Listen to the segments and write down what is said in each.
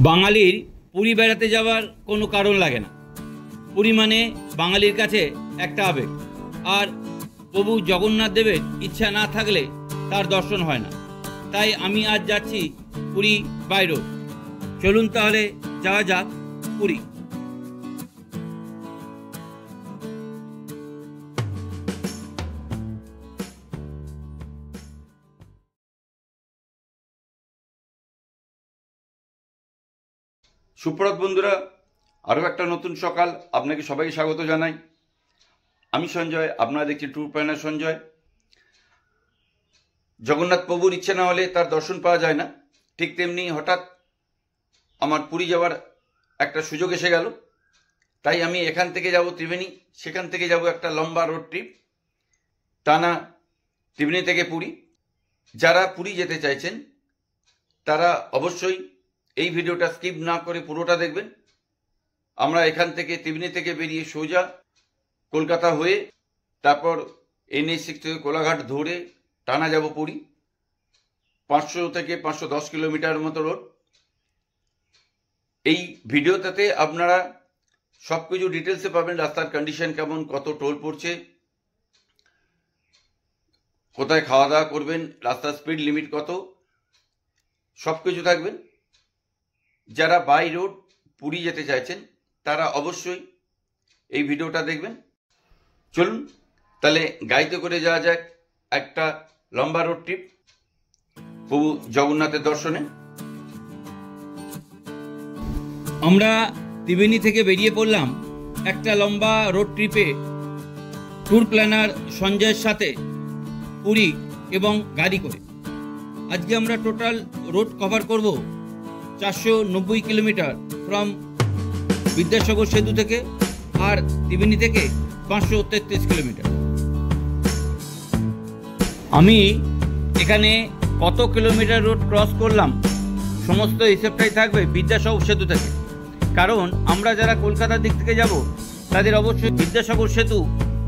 বাঙালির পুরী বেড়াতে যাওয়ার কোনো কারণ লাগে না। পুরী মানে বাঙালির কাছে একটা আবেগ, আর প্রভু জগন্নাথ দেবের ইচ্ছা না থাকলে তার দর্শন হয় না। তাই আমি আজ যাচ্ছি পুরী বাই রোড। চলুন তাহলে যাওয়া যাক পুরী। সুপ্রভাত বন্ধুরা, আরও একটা নতুন সকাল আপনাকে সবাইকে স্বাগত জানাই। আমি সঞ্জয়, আপনারা দেখছি ট্যুর প্ল্যানার সঞ্জয়। জগন্নাথ প্রভুর ইচ্ছে না হলে তার দর্শন পাওয়া যায় না, ঠিক তেমনি হঠাৎ আমার পুরী যাওয়ার একটা সুযোগ এসে গেল। তাই আমি এখান থেকে যাব ত্রিবেণী, সেখান থেকে যাব একটা লম্বা রোড ট্রিপ, টানা ত্রিবেণী থেকে পুরী। যারা পুরী যেতে চাইছেন তারা অবশ্যই এই ভিডিওটা স্কিপ না করে পুরোটা দেখবেন। আমরা এখান থেকে ত্রিবেণী থেকে বেরিয়ে সোজা কলকাতা হয়ে তারপর NH6 থেকে কোলাঘাট ধরে টানা যাব পুরী। 500 থেকে 510 কিলোমিটার মতো রোড। এই ভিডিওটাতে আপনারা সব কিছু ডিটেলসে পাবেন, রাস্তার কন্ডিশন কেমন, কত টোল পড়ছে, কোথায় খাওয়া দাওয়া করবেন, রাস্তার স্পিড লিমিট কত, সব কিছু থাকবেন। যারা বাই রোড পুরী যেতে চাইছেন তারা অবশ্যই এই ভিডিওটা দেখবেন। চলুন তাহলে গাড়িতে করে যাওয়া যাক একটা লম্বা রোড ট্রিপ প্রভু জগন্নাথের দর্শনে। আমরা ত্রিবেণী থেকে বেরিয়ে পড়লাম একটা লম্বা রোড ট্রিপে ট্যুর প্ল্যানার সঞ্জয়ের সাথে পুরী এবং গাড়ি করে। আজকে আমরা টোটাল রোড কভার করব 490 কিলোমিটার ফ্রম বিদ্যাসাগর সেতু থেকে, আর ত্রিবেণী থেকে 533 কিলোমিটার। আমি এখানে কত কিলোমিটার রোড ক্রস করলাম সমস্ত হিসেবটাই থাকবে বিদ্যাসাগর সেতু থেকে, কারণ আমরা যারা কলকাতার দিক থেকে যাব তাদের অবশ্যই বিদ্যাসাগর সেতু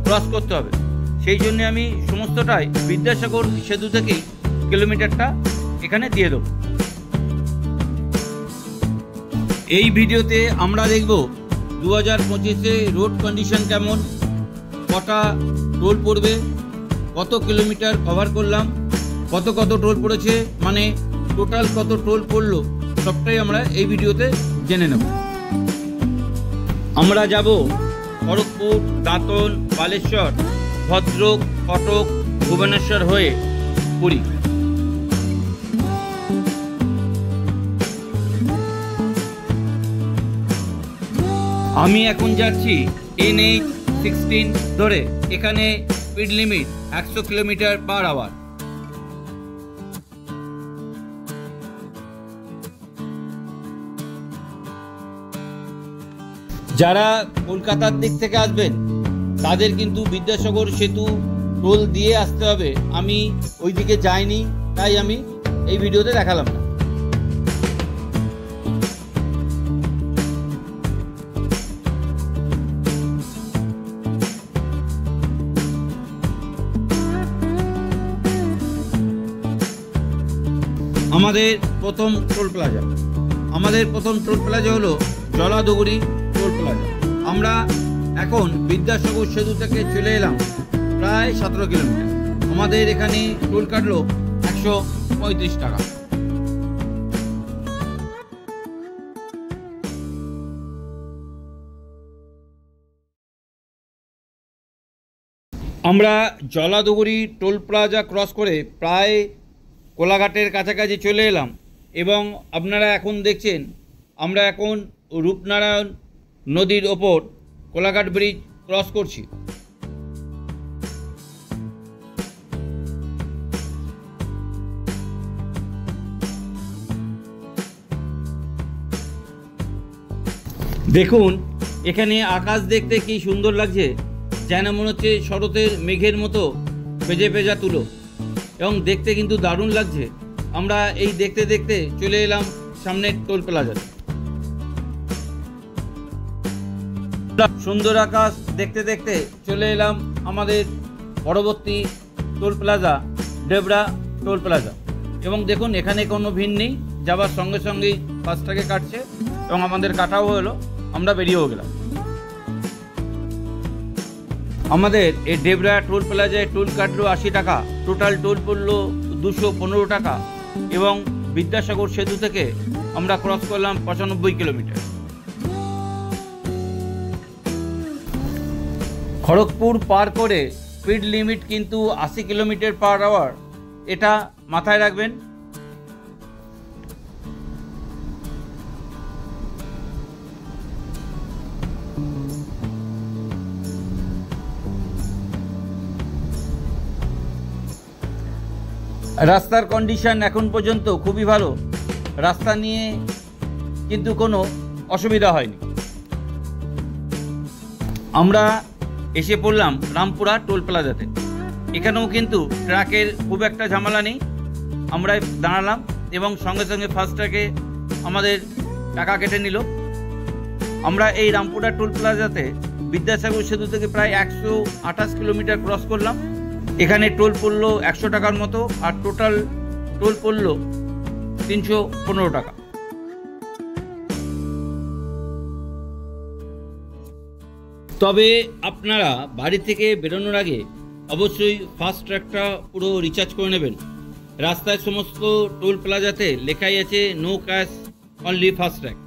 ক্রস করতে হবে। সেই জন্য আমি সমস্তটাই বিদ্যাসাগর সেতু থেকেই কিলোমিটারটা এখানে দিয়ে দেবো। এই ভিডিওতে আমরা দেখব 2025-এ রোড কন্ডিশন কেমন, কটা টোল পড়বে, কত কিলোমিটার কভার করলাম, কত টোল পড়েছে, মানে টোটাল কত টোল পড়লো, সবটাই আমরা এই ভিডিওতে জেনে নেব। আমরা যাব খড়গপুর, দাঁতন, বালেশ্বর, ভদ্রক, কটক, ভুবনেশ্বর হয়ে পুরী। আমি এখন যাচ্ছি NH16 ধরে। এখানে speed limit 100 kilometre per hour. যারা কলকাতার দিক থেকে আসবেন তাদের কিন্তু বিদ্যাসাগর সেতু টোল দিয়ে আসতে হবে। আমি ওইদিকে যাইনি, তাই আমি এই ভিডিওতে দেখালাম না। আমাদের প্রথম টোল প্লাজা হলো জলাদগুড়ি টোল প্লাজা। আমরা এখন বিদ্যাসাগর সেতু থেকে চলে এলাম প্রায় 17 কিলোমিটার। আমাদের এখানে টোল কাটলো 135 টাকা। আমরা জলাদগুড়ি টোল প্লাজা ক্রস করে প্রায় কোলাঘাটের কাছাকাছি চলে এলাম, এবং আপনারা এখন দেখছেন আমরা এখন রূপনারায়ণ নদীর ওপর কোলাঘাট ব্রিজ ক্রস করছি। দেখুন এখানে আকাশ দেখতে কি সুন্দর লাগছে, যেন মনে হচ্ছে শরতের মেঘের মতো পেঁজা তুলো, এবং দেখতে কিন্তু দারুণ লাগছে। আমরা এই দেখতে দেখতে চলে এলাম সামনের টোল প্লাজাতে। সুন্দর আকাশ দেখতে দেখতে চলে এলাম আমাদের পরবর্তী toll plaza Debra toll plaza, এবং দেখুন এখানে কোনো ভিড় নেই, যাবার সঙ্গে সঙ্গেই ফাস্টট্র্যাকে কাটছে এবং আমাদের কাটাও হলো, আমরা বেরিয়েও গেলাম। আমাদের এই ডেবরা টোল প্লাজায় টোল কাটলো 80 টাকা, টোটাল টোল পড়লো 215 টাকা এবং বিদ্যাসাগর সেতু থেকে আমরা ক্রস করলাম 95 কিলোমিটার। খড়গপুর পার করে স্পিড লিমিট কিন্তু 80 কিলোমিটার পার আওয়ার, এটা মাথায় রাখবেন। রাস্তার কন্ডিশন এখন পর্যন্ত খুবই ভালো, রাস্তা নিয়ে কিন্তু কোনো অসুবিধা হয়নি। আমরা এসে পড়লাম রামপুরা টোল প্লাজাতে। এখানেও কিন্তু ট্রাকের খুব একটা ঝামেলা নেই। আমরা দাঁড়ালাম এবং সঙ্গে সঙ্গে ফাস্টট্র্যাকে আমাদের টাকা কেটে নিল। আমরা এই রামপুরা টোল প্লাজাতে বিদ্যাসাগর সেতু থেকে প্রায় 128 কিলোমিটার ক্রস করলাম। এখানে টোল পড়লো 100 টাকার মতো, আর টোটাল টোল পড়লো 315 টাকা। তবে আপনারা বাড়ি থেকে বেরোনোর আগে অবশ্যই ফাস্টট্র্যাকটা পুরো রিচার্জ করে নেবেন। রাস্তায় সমস্ত টোল প্লাজাতে লেখাই আছে নো ক্যাশ অনলি ফাস্টট্র্যাক।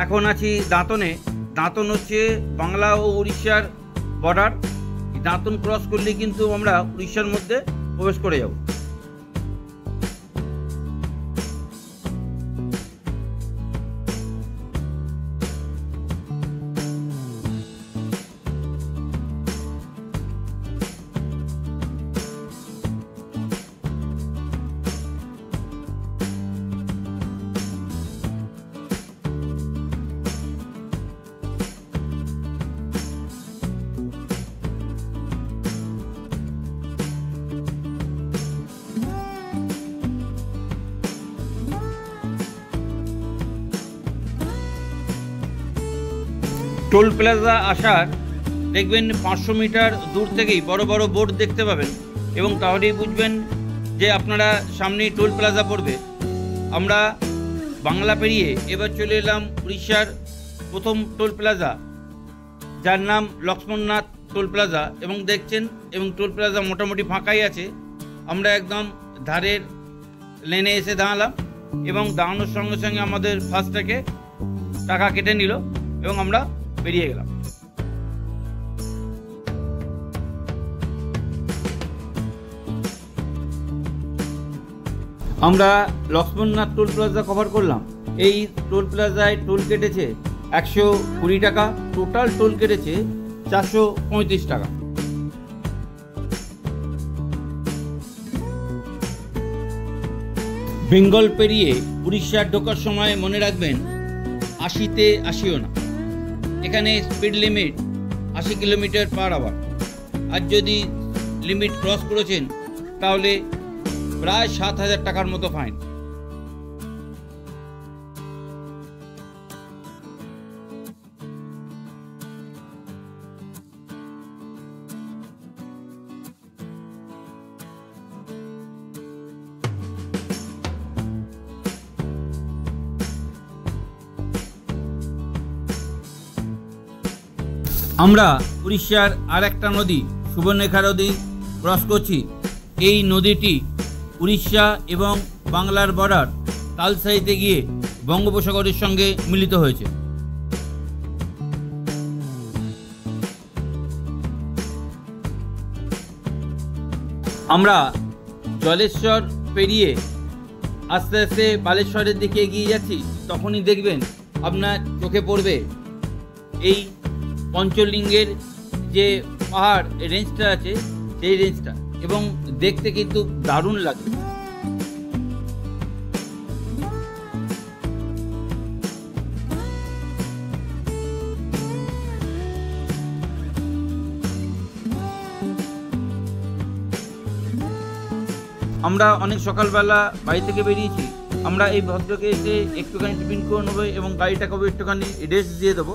এখন আছি দাঁতনে। দাঁতন হচ্ছে বাংলা ও উড়িষ্যার বর্ডার। দাঁতন ক্রস করলে কিন্তু আমরা উড়িষ্যার মধ্যে প্রবেশ করে যাব। টোল প্লাজা আসার দেখবেন 500 মিটার দূর থেকেই বড় বড় বোর্ড দেখতে পাবেন এবং তাহলেই বুঝবেন যে আপনারা সামনেই টোল প্লাজা পড়বে। আমরা বাংলা পেরিয়ে এবার চলে এলাম উড়িষ্যার প্রথম টোল প্লাজা, যার নাম লক্ষ্মণনাথ টোল প্লাজা এবং দেখছেন, এবং টোল প্লাজা মোটামুটি ফাঁকাই আছে। আমরা একদম ধারের লেনে এসে দাঁড়ালাম এবং দাঁড়ানোর সঙ্গে সঙ্গে আমাদের ফাস্টট্র্যাকে টাকা কেটে নিল এবং আমরা বেরিয়ে গেলাম। আমরা লক্ষ্মণনাথ টোল প্লাজা কভার করলাম। এই টোল প্লাজায় টোল কেটেছে 120 টাকা, টোটাল টোল কেটেছে 435 টাকা। বেঙ্গল পেরিয়ে উড়িষ্যার ঢোকার সময় মনে রাখবেন 80তে আসিও না। এখানে speed limit 80 kilometre per hour, আর যদি লিমিট ক্রস করেছেন তাহলে প্রায় 7,000 টাকার মতো ফাইন। আমরা উড়িষ্যার আর একটা নদী সুবর্ণরেখা নদী ক্রস করছি। এই নদীটি উড়িষ্যা এবং বাংলার বর্ডার তালসাইতে গিয়ে বঙ্গোপসাগরের সঙ্গে মিলিত হয়েছে। আমরা জলেশ্বর পেরিয়ে আস্তে আস্তে বালেশ্বরের দিকে এগিয়ে যাচ্ছি। তখনই দেখবেন আপনার চোখে পড়বে এই পঞ্চলিঙ্গের যে পাহাড় রেঞ্জটা আছে সেই রেঞ্জটা, এবং দেখতে কিন্তু দারুণ লাগে। আমরা অনেক সকালবেলা বাড়ি থেকে বেরিয়েছি আমরা এই ভদ্রকে এসে একটুখানি টিফিন করে নেবো এবং গাড়িটাকেও একটুখানি রেস্ট দিয়ে দেবো।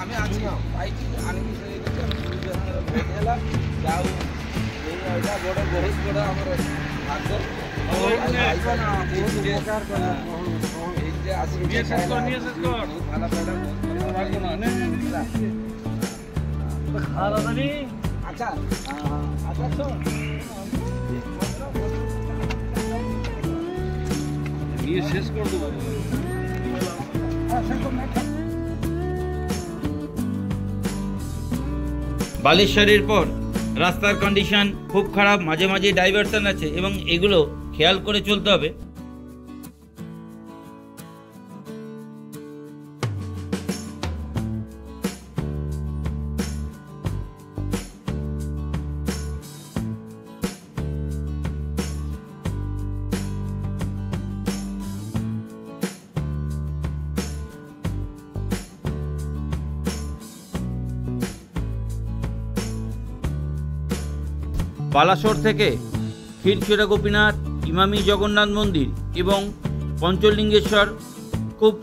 আমি আছি পাইছি আনিবি যাও বড় বহুত বড় আমার ভাগ্য আচ্ছা আচ্ছা শেষ করে দেবো। বালেশ্বরের পর রাস্তার কন্ডিশন খুব খারাপ, মাঝে মাঝে ডাইভারশন আছে এবং এগুলো খেয়াল করে চলতে হবে। বালাসোর থেকে ক্ষীরচোরা গোপীনাথ, ইমামি জগন্নাথ মন্দির এবং পঞ্চলিঙ্গেশ্বর খুব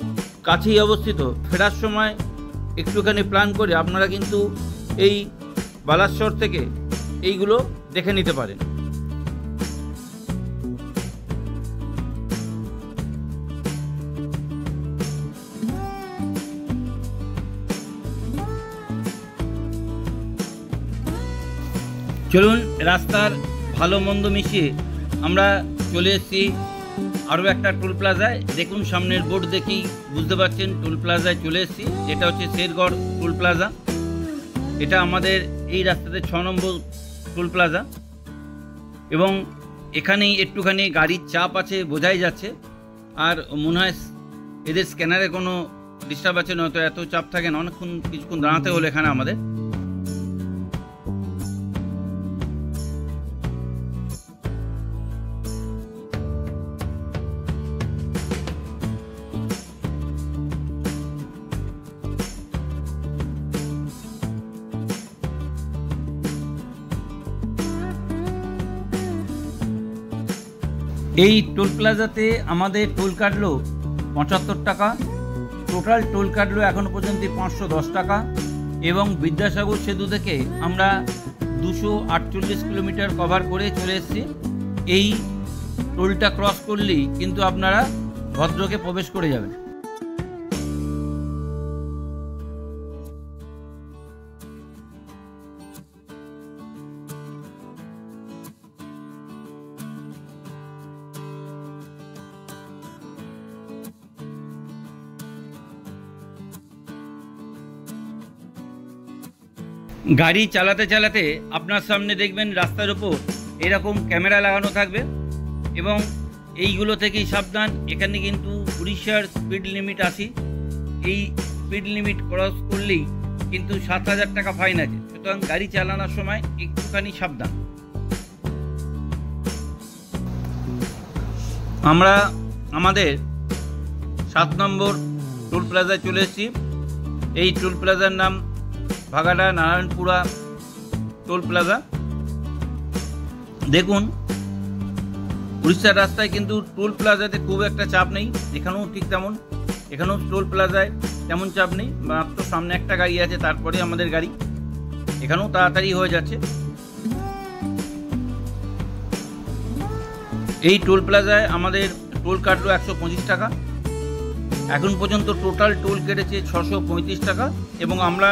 কাছেই অবস্থিত। ফেরার সময় একটুখানি প্ল্যান করে আপনারা কিন্তু এই বালাসোর থেকে এইগুলো দেখে নিতে পারেন। চলুন, রাস্তার ভালো মন্দ মিশিয়ে আমরা চলে এসেছি আরও একটা টোল প্লাজায়। দেখুন সামনের বোর্ড দেখেই বুঝতে পারছেন টোল প্লাজায় চলে এসেছি। এটা হচ্ছে শেরগড় টোল প্লাজা। এটা আমাদের এই রাস্তাতে 6 নম্বর টোল প্লাজা এবং এখানেই একটুখানি গাড়ির চাপ আছে বোঝাই যাচ্ছে। আর মনে হয় এদের স্ক্যানারে কোনো ডিস্টার্ব আছে, নয়তো এত চাপ থাকে না। অনেকক্ষণ কিছুক্ষণ দাঁড়াতে হলো এখানে আমাদের। এই টোল প্লাজাতে আমাদের টোল কাটলো 75 টাকা, টোটাল টোল কাটলো এখনও পর্যন্ত 510 টাকা এবং বিদ্যাসাগর সেতু থেকে আমরা 248 কিলোমিটার কভার করে চলে এসেছি। এই টোলটা ক্রস করলেই কিন্তু আপনারা ভদ্রকে প্রবেশ করে যাবেন। গাড়ি চালাতে চালাতে আপনার সামনে দেখবেন রাস্তার উপর এরকম ক্যামেরা লাগানো থাকবে এবং এইগুলো থেকেই সাবধান। এখানে কিন্তু উড়িষ্যার স্পিড লিমিট 80। এই স্পিড লিমিট ক্রস করলেই কিন্তু 7,000 টাকা ফাইন আছে। সুতরাং গাড়ি চালানোর সময় একটুখানি সাবধান। আমরা আমাদের 7 নম্বর টোল প্লাজায় চলে এসেছি। এই টোল প্লাজার নাম ভাগাড়া নারায়ণপুরা টোল প্লাজা। দেখুন উড়িষ্যার রাস্তায় কিন্তু টোল প্লাজাতে খুব একটা চাপ নেই, এখানেও ঠিক তেমন। এখানেও টোল প্লাজায় তেমন চাপ নেই, মাত্র সামনে একটা গাড়ি আছে, তারপরে আমাদের গাড়ি। এখানেও তাড়াতাড়ি হয়ে যাচ্ছে। এই টোল প্লাজায় আমাদের টোল কাটলো 125 টাকা। এখন পর্যন্ত টোটাল টোল কেটেছে 635 টাকা এবং আমরা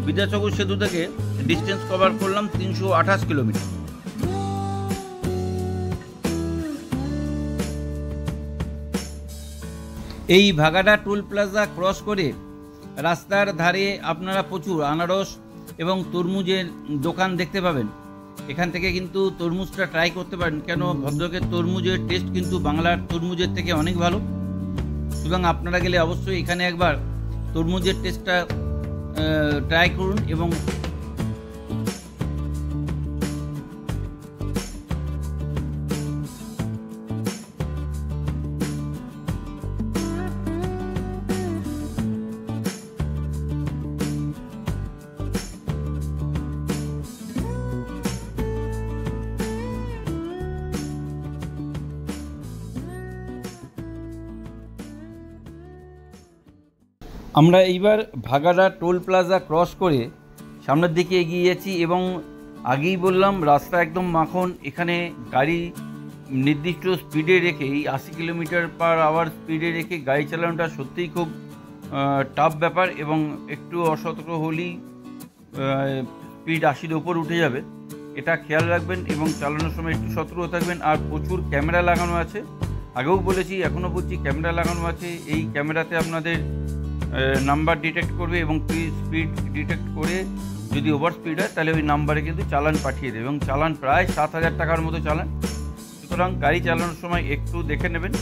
বিদ্যাসাগর সেতু থেকে ডিস্টেন্স কভার করলাম 328 কিলোমিটার। এই ভাগাড়া টোল প্লাজা ক্রস করে রাস্তার ধারে আপনারা প্রচুর আনারস এবং তরমুজের দোকান দেখতে পাবেন। এখান থেকে কিন্তু তরমুজটা ট্রাই করতে পারেন, কেন ভদ্রকের তরমুজের টেস্ট কিন্তু বাংলার তরমুজের থেকে অনেক ভালো। সুতরাং আপনারা গেলে অবশ্যই এখানে একবার তরমুজের টেস্টটা ট্রাই করুন। এবং আমরা এইবার ভাগাড়া টোল প্লাজা ক্রস করে সামনের দিকে এগিয়ে যাচ্ছি এবং আগেই বললাম রাস্তা একদম মাখন। এখানে গাড়ি নির্দিষ্ট স্পিডে রেখে, এই 80 কিলোমিটার/আওয়ার স্পিডে রেখে গাড়ি চালানোটা সত্যিই খুব টাফ ব্যাপার এবং একটু অসতর্ক হলেই স্পিড 80-র ওপর উঠে যাবে। এটা খেয়াল রাখবেন এবং চালানোর সময় একটু সতর্ক থাকবেন। আর প্রচুর ক্যামেরা লাগানো আছে, আগেও বলেছি এখনও বলছি, ক্যামেরা লাগানো আছে। এই ক্যামেরাতে আপনাদের নাম্বার ডিটেক্ট করবে এবং স্পিড ডিটেক্ট করে যদি ওভার স্পিড হয় তাহলে ওই নাম্বারে কিন্তু চালান পাঠিয়ে দেবে এবং চালান প্রায় 7,000 টাকার মতো চালান। সুতরাং গাড়ি চালানোর সময় একটু দেখে নেবেন।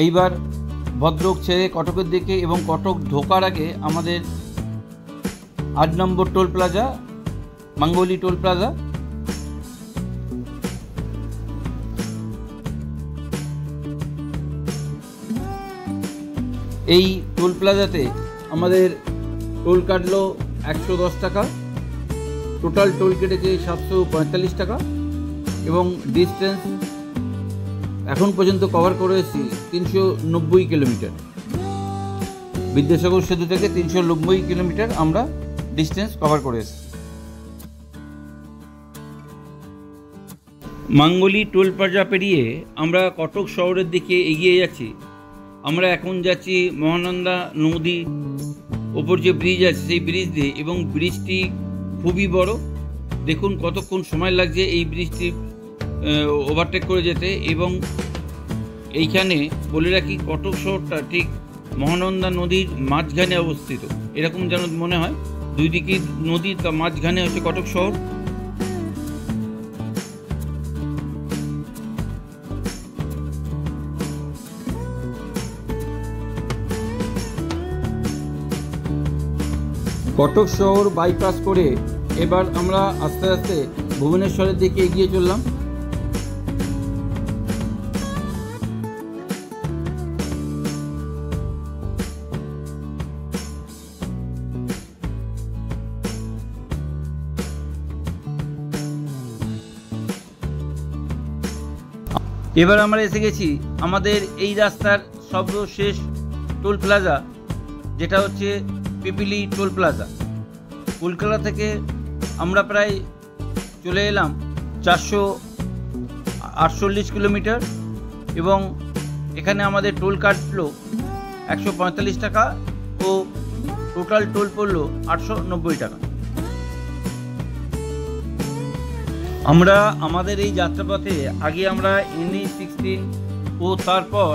এইবার ভদ্রক ছেড়ে কটকের দিকে এবং কটক ঢোকার আগে আমাদের 8 নম্বর টোল প্লাজা, মাঙ্গলি টোল প্লাজা। এই টোল প্লাজাতে আমাদের টোল কাটলো 110 টাকা, টোটাল টোল কেটেছে 745 টাকা এবং ডিস্টেন্স এখন পর্যন্ত কভার করে এসেছি 390 কিলোমিটার। বিদ্যাসাগর সেতু থেকে 390 কিলোমিটার আমরা ডিস্টেন্স কভার করে এসেছি। মাঙ্গলি টোল প্লাজা পেরিয়ে আমরা কটক শহরের দিকে এগিয়ে যাচ্ছি। আমরা এখন যাচ্ছি মহানন্দা নদী ওপর যে ব্রিজ আছে সেই ব্রিজ দিয়ে, এবং ব্রিজটি খুবই বড়। দেখুন কতক্ষণ সময় লাগছে এই ব্রিজটি ওভারটেক করে যেতে। এবং এইখানে বলে রাখি, কটক শহরটা ঠিক মহানন্দা নদীর মাঝখানে অবস্থিত, এরকম যেন মনে হয়। দুই দিকে নদী, তার মাঝখানে হচ্ছে কটক শহর। কটক শহর বাইপাস করে এবার আমরা আস্তে আস্তে ভুবনেশ্বরের দিকে এগিয়ে চললাম। এবার আমরা এসে গেছি আমাদের এই রাস্তার সর্বশেষ টোল প্লাজা, যেটা হচ্ছে পিপিলি টোল প্লাজা। কলকাতা থেকে আমরা প্রায় চলে এলাম 448 কিলোমিটার এবং এখানে আমাদের টোল কাটলো 145 টাকা ও টোটাল টোল পড়লো 890 টাকা। আমরা আমাদের এই যাত্রাপথে আগে আমরা NH-16 ও তারপর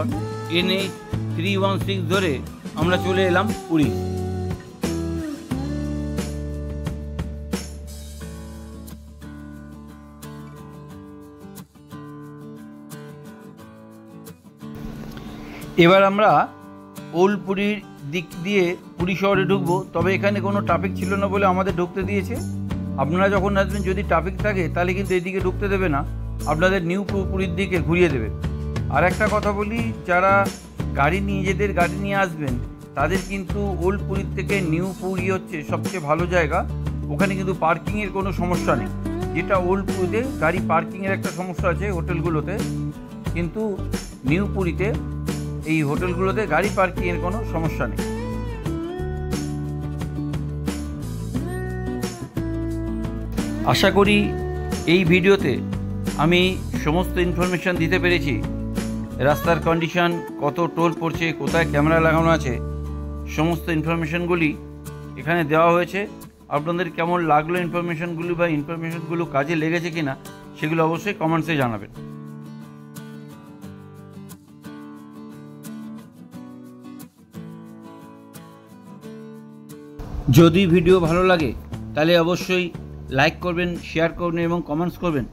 NH-316 ধরে আমরা চলে এলাম পুরী। এবার আমরা ওল্ড পুরীর দিক দিয়ে পুরী শহরে ঢুকবো, তবে এখানে কোনো ট্রাফিক ছিল না বলে আমাদের ঢুকতে দিয়েছে। আপনারা যখন আসবেন যদি ট্রাফিক থাকে তাহলে কিন্তু এদিকে ঢুকতে দেবে না, আপনাদের নিউ পুরীর দিকে ঘুরিয়ে দেবে। আর একটা কথা বলি, যারা নিজেদের গাড়ি নিয়ে আসবেন তাদের কিন্তু ওল্ড পুরীর থেকে নিউ পুরী হচ্ছে সবচেয়ে ভালো জায়গা। ওখানে কিন্তু পার্কিংয়ের কোনো সমস্যা নেই, যেটা ওল্ড পুরীতে গাড়ি পার্কিংয়ের একটা সমস্যা আছে হোটেলগুলোতে, কিন্তু নিউ পুরীতে এই হোটেলগুলোতে গাড়ি পার্কিংয়ের কোনো সমস্যা নেই। আশা করি এই ভিডিওতে আমি সমস্ত ইনফরমেশান দিতে পেরেছি। রাস্তার কন্ডিশন, কত টোল পড়ছে, কোথায় ক্যামেরা লাগানো আছে, সমস্ত ইনফরমেশানগুলি এখানে দেওয়া হয়েছে। আপনাদের কেমন লাগলো ইনফরমেশানগুলি বা ইনফরমেশানগুলো কাজে লেগেছে কিনা সেগুলো অবশ্যই কমেন্টসে জানাবেন। যদি ভিডিও ভালো লাগে তাহলে অবশ্যই লাইক করবেন, শেয়ার করবেন এবং কমেন্টস করবেন।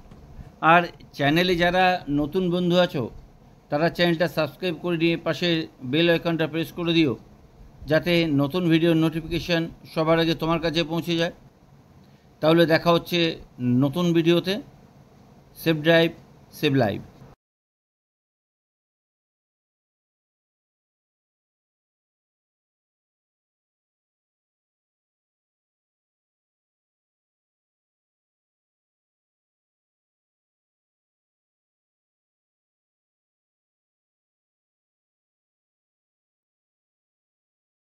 আর চ্যানেলে যারা নতুন বন্ধু আছো তারা চ্যানেলটা সাবস্ক্রাইব করে দিয়ে পাশে বেল আইকনটা প্রেস করে দিও, যাতে নতুন ভিডিওর নোটিফিকেশান সবার আগে তোমার কাছে পৌঁছে যায়। তাহলে দেখা হচ্ছে নতুন ভিডিওতে। Save drive, save live.